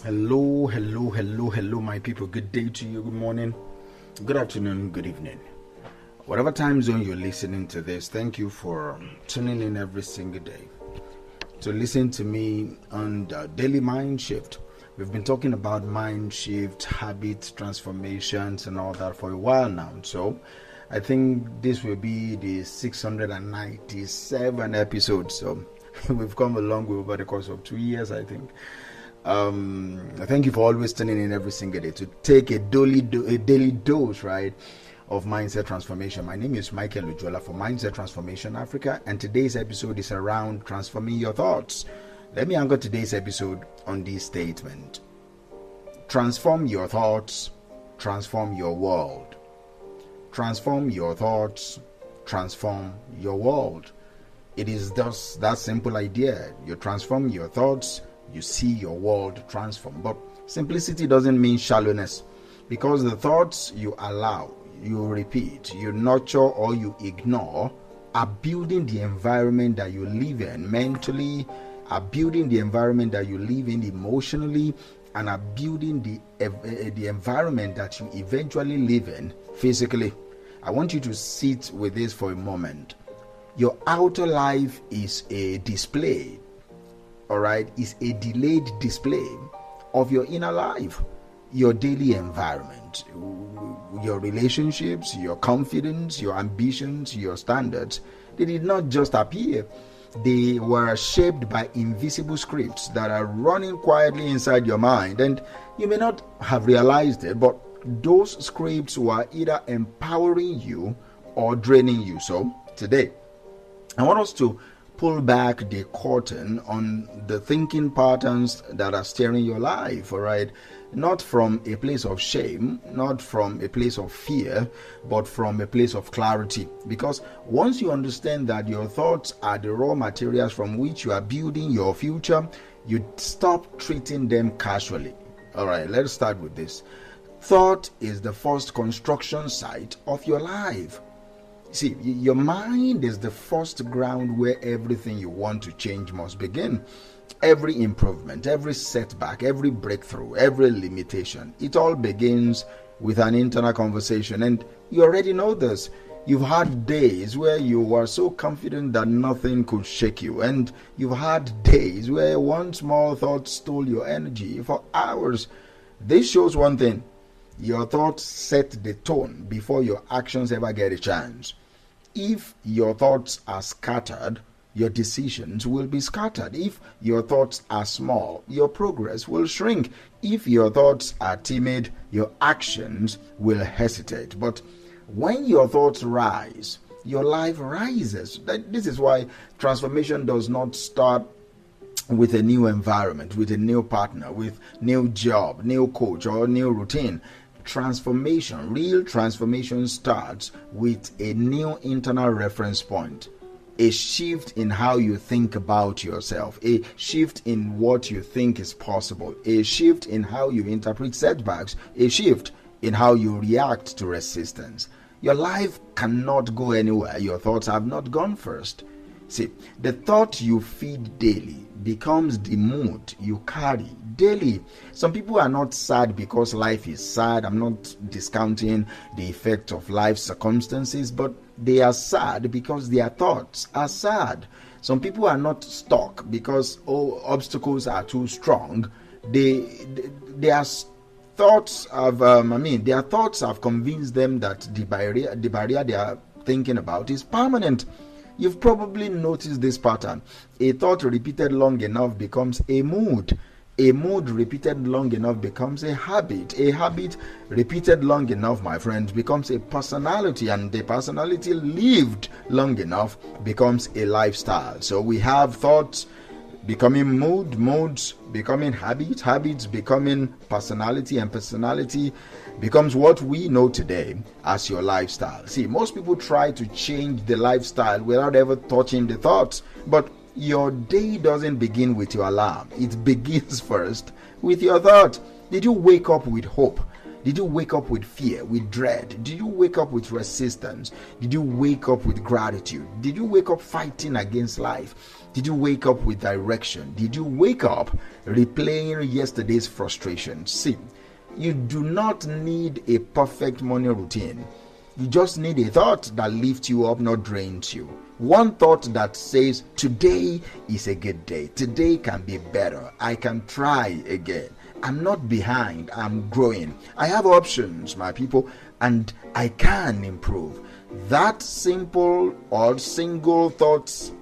Hello, my people. Good day to you, good morning, good afternoon, good evening. Whatever time zone you're listening to this, thank you for tuning in every single day to listen to me on the Daily Mind Shift. We've been talking about mind shift, habits, transformations, and all that for a while now. So I think this will be the 697 episode. So we've come a long way over the course of 2 years, I think. Thank you for always tuning in every single day to take a daily dose, right, of mindset transformation. My name is Michael Ujola for Mindset Transformation Africa, and today's episode is around transforming your thoughts. Let me anchor today's episode on this statement: transform your thoughts, transform your world. Transform your thoughts, transform your world. It is thus that simple idea. You transform your thoughts, you see your world transform. But simplicity doesn't mean shallowness, because the thoughts you allow, you repeat, you nurture, or you ignore are building the environment that you live in mentally, are building the environment that you live in emotionally, and are building the environment that you eventually live in physically. I want you to sit with this for a moment. Your outer life is a display, all right, is a delayed display of your inner life, your daily environment, your relationships, your confidence, your ambitions, your standards. They did not just appear. They were shaped by invisible scripts that are running quietly inside your mind, and you may not have realized it, but those scripts were either empowering you or draining you. So today, I want us to pull back the curtain on the thinking patterns that are steering your life, all right? Not from a place of shame, not from a place of fear, but from a place of clarity. Because once you understand that your thoughts are the raw materials from which you are building your future, you stop treating them casually. All right, let's start with this. Thought is the first construction site of your life. See, your mind is the first ground where everything you want to change must begin. Every improvement, every setback, every breakthrough, every limitation, it all begins with an internal conversation. And you already know this. You've had days where you were so confident that nothing could shake you. And you've had days where one small thought stole your energy for hours. This shows one thing: your thoughts set the tone before your actions ever get a chance. If your thoughts are scattered, your decisions will be scattered. If your thoughts are small, your progress will shrink. If your thoughts are timid, your actions will hesitate. But when your thoughts rise, your life rises. This is why transformation does not start with a new environment, with a new partner, with new job, new coach, or new routine. Transformation, real transformation, starts with a new internal reference point, a shift in how you think about yourself, a shift in what you think is possible, a shift in how you interpret setbacks, a shift in how you react to resistance. Your life cannot go anywhere your thoughts have not gone first. See, the thought you feed daily becomes the mood you carry daily. Some people are not sad because life is sad. I'm not discounting the effect of life's circumstances, but they are sad because their thoughts are sad. Some people are not stuck because obstacles are too strong. Their thoughts have convinced them that the barrier they are thinking about is permanent. You've probably noticed this pattern. A thought repeated long enough becomes a mood. A mood repeated long enough becomes a habit. A habit repeated long enough, my friends, becomes a personality. And the personality lived long enough becomes a lifestyle. So we have thoughts becoming mood, moods becoming habit, habits becoming personality, and personality becomes what we know today as your lifestyle. See, most people try to change the lifestyle without ever touching the thoughts, but your day doesn't begin with your alarm. It begins first with your thought. Did you wake up with hope? Did you wake up with fear, with dread? Did you wake up with resistance? Did you wake up with gratitude? Did you wake up fighting against life? Did you wake up with direction? Did you wake up replaying yesterday's frustrations? See, you do not need a perfect morning routine. You just need a thought that lifts you up, not drains you. One thought that says, today is a good day. Today can be better. I can try again. I'm not behind. I'm growing. I have options, my people, and I can improve. That simple or single thoughts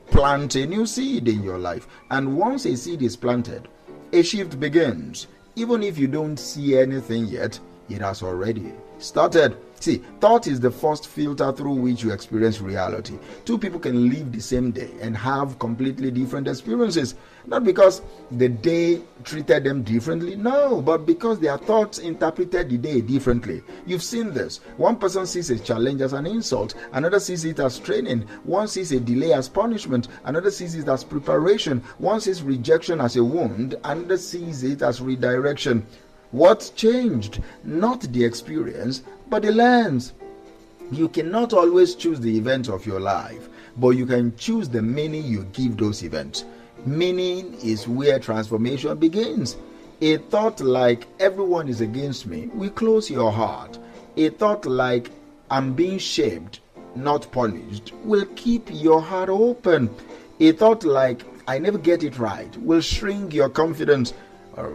plant a new seed in your life. And once a seed is planted, a shift begins. Even if you don't see anything yet, it has already started. See, thought is the first filter through which you experience reality. Two people can live the same day and have completely different experiences. Not because the day treated them differently, no, but because their thoughts interpreted the day differently. You've seen this. One person sees a challenge as an insult, another sees it as training. One sees a delay as punishment, another sees it as preparation. One sees rejection as a wound, another sees it as redirection. What changed? Not the experience, but the lens. You cannot always choose the events of your life, but you can choose the meaning you give those events. Meaning is where transformation begins. A thought like everyone is against me will close your heart. A thought like I'm being shaped, not punished, will keep your heart open. A thought like I never get it right will shrink your confidence.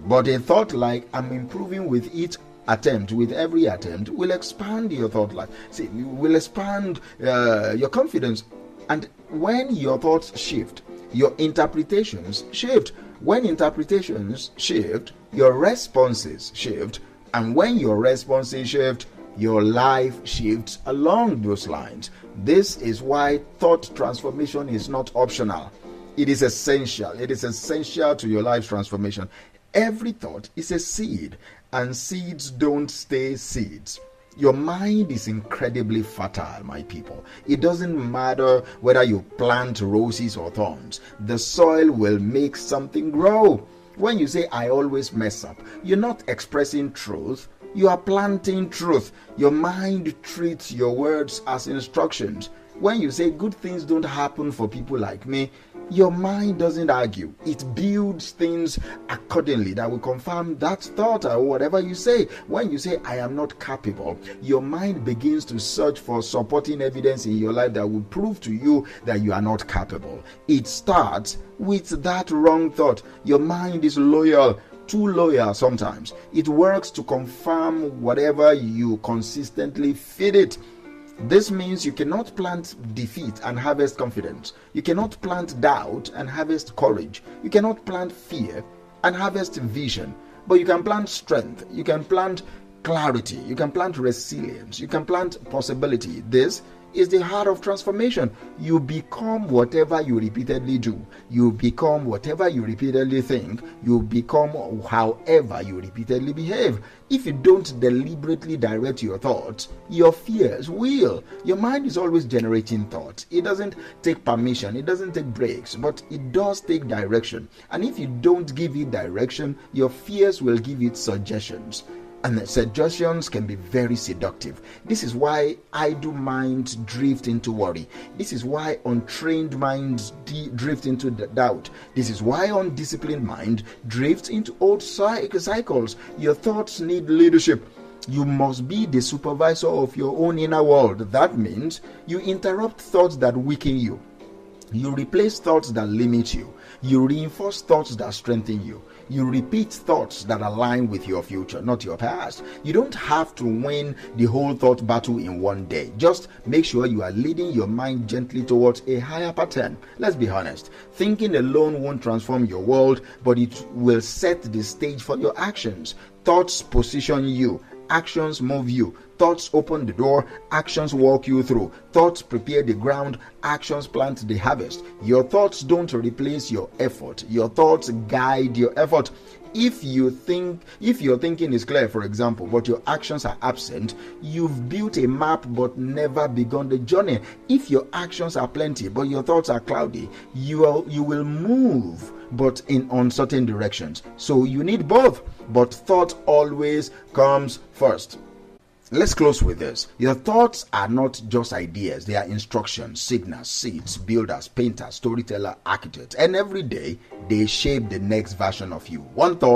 But a thought like I'm improving with each attempt, with every attempt, will expand your thought life. See, will expand your confidence. And when your thoughts shift, your interpretations shift. When interpretations shift, your responses shift. And when your responses shift, your life shifts along those lines. This is why thought transformation is not optional. It is essential. It is essential to your life transformation. Every thought is a seed, and seeds don't stay seeds. Your mind is incredibly fertile, my people. It doesn't matter whether you plant roses or thorns. The soil will make something grow. When you say, I always mess up, you're not expressing truth. You are planting truth. Your mind treats your words as instructions. When you say good things don't happen for people like me, your mind doesn't argue. It builds things accordingly that will confirm that thought or whatever you say. When you say, I am not capable, your mind begins to search for supporting evidence in your life that will prove to you that you are not capable. It starts with that wrong thought. Your mind is loyal. Too loyal sometimes. It works to confirm whatever you consistently feed it. This means you cannot plant defeat and harvest confidence. You cannot plant doubt and harvest courage. You cannot plant fear and harvest vision. But you can plant strength. You can plant clarity. You can plant resilience. You can plant possibility. This is the heart of transformation. You become whatever you repeatedly do. You become whatever you repeatedly think. You become however you repeatedly behave. If you don't deliberately direct your thoughts, your fears will. Your mind is always generating thoughts. It doesn't take permission. It doesn't take breaks, but it does take direction. And if you don't give it direction, your fears will give it suggestions. And suggestions can be very seductive. This is why idle minds drift into worry. This is why untrained minds drift into doubt. This is why undisciplined mind drifts into old cycles. Your thoughts need leadership. You must be the supervisor of your own inner world. That means you interrupt thoughts that weaken you. You replace thoughts that limit you. You reinforce thoughts that strengthen you. You repeat thoughts that align with your future, not your past. You don't have to win the whole thought battle in one day. Just make sure you are leading your mind gently towards a higher pattern. Let's be honest. Thinking alone won't transform your world, but it will set the stage for your actions. Thoughts position you. Actions move you. Thoughts open the door. Actions walk you through. Thoughts prepare the ground. Actions plant the harvest. Your thoughts don't replace your effort. Your thoughts guide your effort. If your thinking is clear, for example, but your actions are absent, you've built a map but never begun the journey. If your actions are plenty but your thoughts are cloudy, you will move but in uncertain directions. So you need both, but thought always comes first. Let's close with this. Your thoughts are not just ideas, they are instructions, signals, seeds, builders, painters, storyteller, architects, and every day they shape the next version of you. One thought